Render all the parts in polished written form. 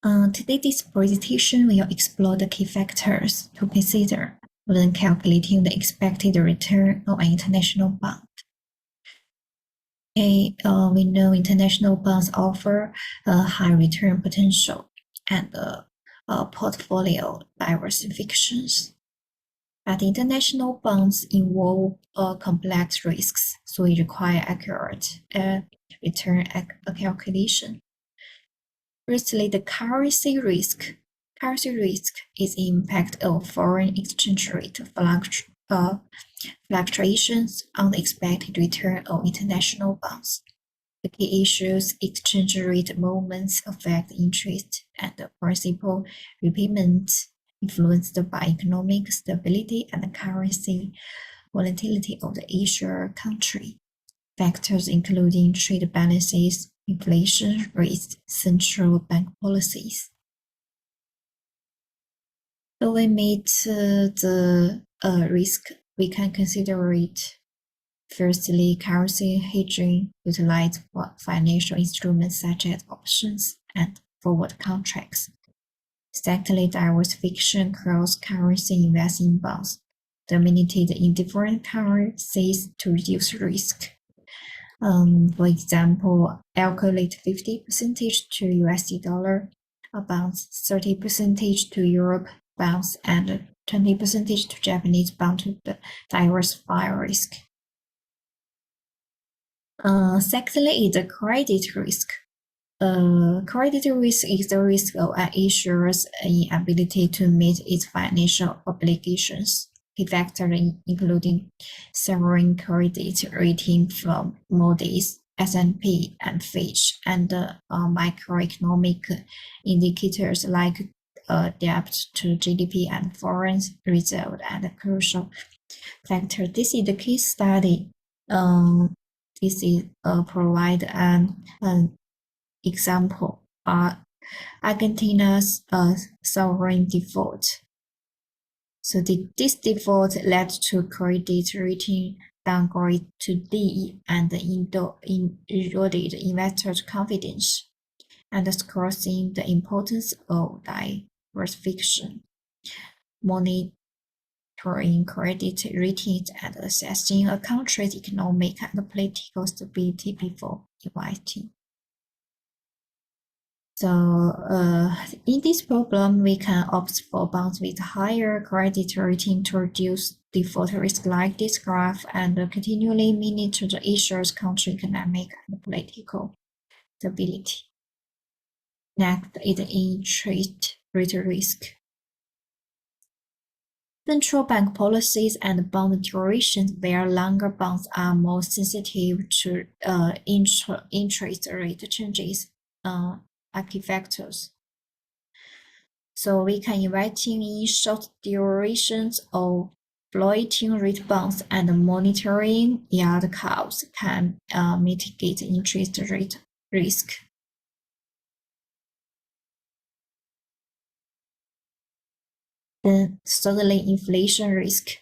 Today's presentation will explore the key factors to consider when calculating the expected return on an international bond. We know international bonds offer a high return potential and portfolio diversifications. But international bonds involve complex risks, so it requires accurate return calculation. Firstly, the currency risk. Currency risk is the impact of foreign exchange rate fluctuations on the expected return of international bonds. The key issues: exchange rate movements affect interest and principal repayment, influenced by economic stability and currency volatility of the issuer country. Factors including trade balances, inflation rates, central bank policies. To limit the risk, we can consider it. Firstly, currency hedging utilize financial instruments such as options and forward contracts. Secondly, diversification across currency investing bonds, dominated in different currencies to reduce risk. For example, allocate 50% to USD dollar bonds, 30% to Europe bonds, and 20% to Japanese bonds to diversify risk. Secondly, is the credit risk. Credit risk is the risk of an issuer's inability to meet its financial obligations. Key factors including sovereign credit rating from Moody's, S&P, and Fitch, and macroeconomic indicators like debt to GDP and foreign reserve and crucial factor. This is the case study. This is provide an example. Argentina's sovereign default. So this default led to credit rating downgrade to D and eroded investors' confidence, underscoring the importance of diversification, monitoring credit ratings, and assessing a country's economic and political stability before investing. So in this problem, we can opt for bonds with higher credit rating to reduce default risk like this graph and continually monitor the issuer's country economic and political stability. Next is interest rate risk. Central bank policies and bond durations, where longer bonds are more sensitive to interest rate changes, are key factors. So we can invest in short durations of floating rate bonds, and monitoring yield curves can mitigate interest rate risk. Then thirdly, inflation risk.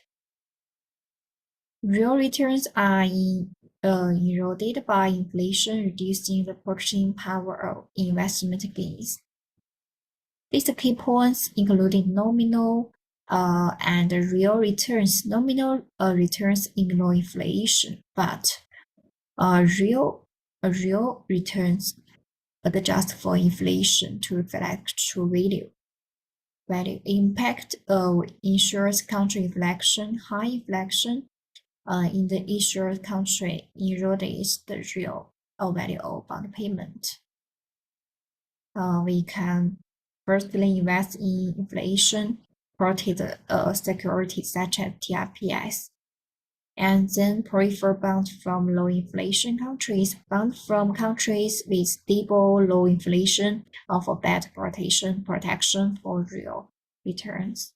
Real returns are eroded by inflation, reducing the purchasing power of investment gains. These key points including nominal and real returns. Nominal returns ignore inflation, but real returns adjust for inflation to reflect true value. Impact of insurance country inflation. High inflation in the issuer country erodes the real value of bond payment. We can firstly invest in inflation-protected securities such as TRPS, and then prefer bonds from low inflation countries. Bonds from countries with stable low inflation offer better protection for real returns.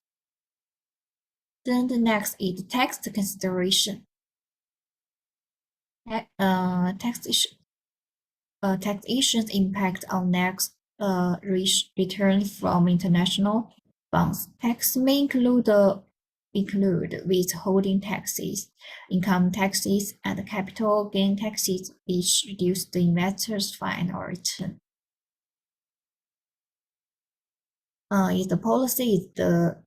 Then the next is tax consideration. Taxation's impact on next return from international bonds. Tax may include withholding taxes, income taxes, and capital gain taxes, which reduce the investor's final return. If the policy is the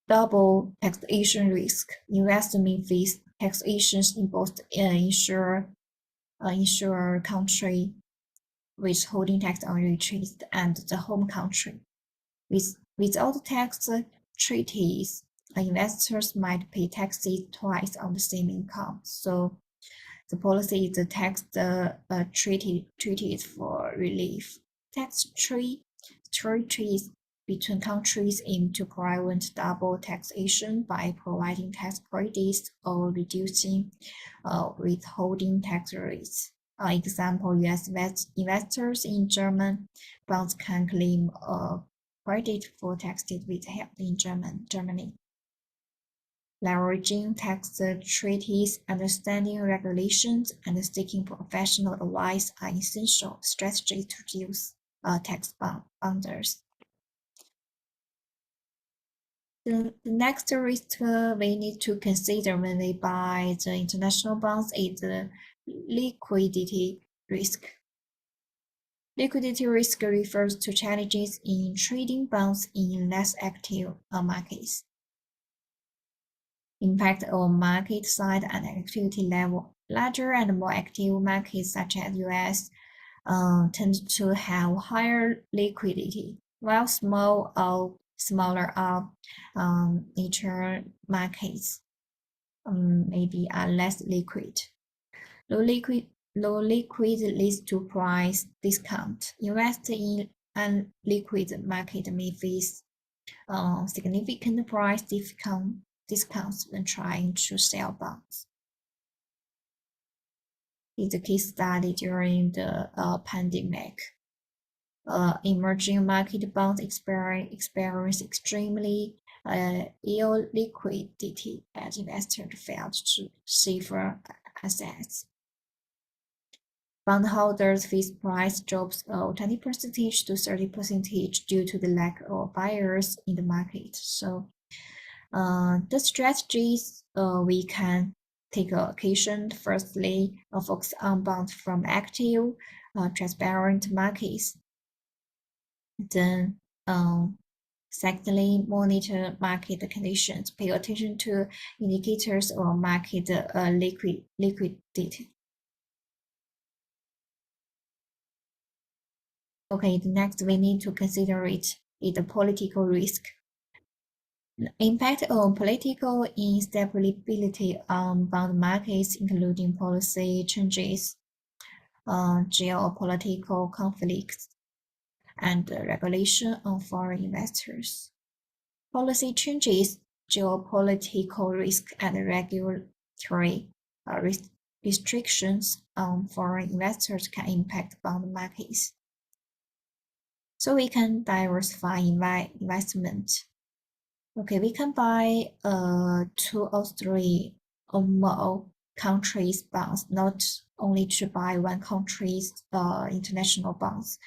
double taxation risk, investors may face taxations in both insurer country withholding tax on retreat and the home country. Without tax treaties, investors might pay taxes twice on the same income. So the policy is the tax treaties for relief. Tax treaties between countries aim to prevent double taxation by providing tax credits or reducing withholding tax rates. Example, US investors in German bonds can claim a credit for taxes withheld in Germany. Leveraging tax treaties, understanding regulations, and seeking professional advice are essential strategies to reduce tax boundaries. The next risk we need to consider when we buy the international bonds is the liquidity risk. Liquidity risk refers to challenges in trading bonds in less active markets. Impact on market size and activity level. Larger and more active markets such as US tend to have higher liquidity, while smaller nature markets maybe are less liquid. Low liquid leads to price discount. Investors in unliquid market may face significant price discounts when trying to sell bonds. It's a case study during the pandemic. Emerging market bonds experience extremely illiquidity as investors failed to safer assets. Bondholders face price drops of 20% to 30% due to the lack of buyers in the market. So the strategies we can take occasion. Firstly, focus on bonds from active, transparent markets. Then, secondly, monitor market conditions. Pay attention to indicators of market liquidity. Okay, the next we need to consider is the political risk. The impact of political instability on bond markets, including policy changes, geopolitical conflicts, and regulation on foreign investors. Policy changes, geopolitical risk, and regulatory restrictions on foreign investors can impact bond markets. So we can diversify investment. Okay, we can buy 2 or 3 or more countries' bonds, not only to buy one country's international bonds,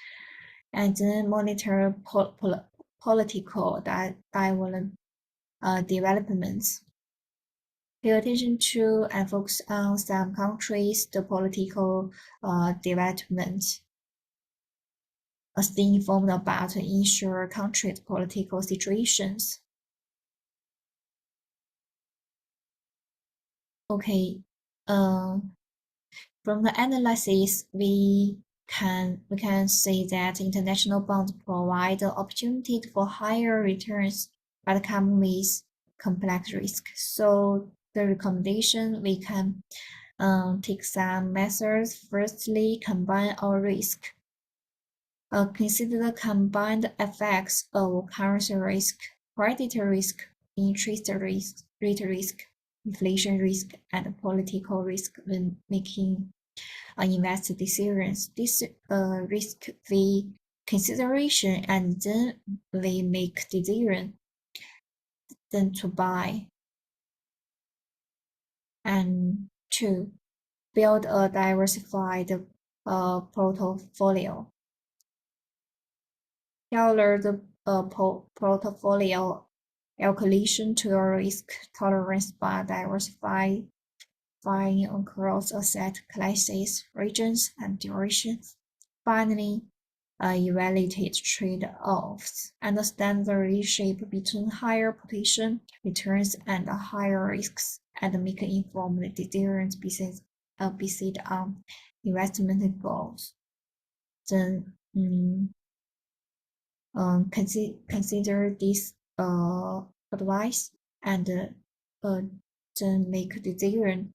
and then monitor political developments. Pay attention to and focus on some countries, the political development. Stay informed about ensure country's political situations. Okay, from the analysis, we can say that international bonds provide the opportunity for higher returns, but come with complex risk. So the recommendation we can take some methods. Firstly, combine our risk. Consider the combined effects of currency risk, credit risk, interest risk, rate risk, inflation risk, and political risk when making investment decisions. This risk we consideration, and then we make decision then to buy. And 2, build a diversified portfolio. Tailor the portfolio allocation to your risk tolerance by diversifying across asset classes, regions, and durations. Finally, evaluate trade-offs, understand the relationship between higher potential returns and higher risks, and make informed decisions based on investment goals. Then consider this advice and then make a decision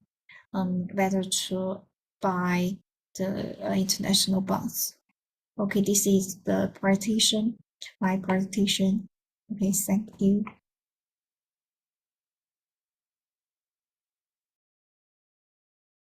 whether to buy the international bonds. Okay, this is the presentation, my presentation. Okay, thank you.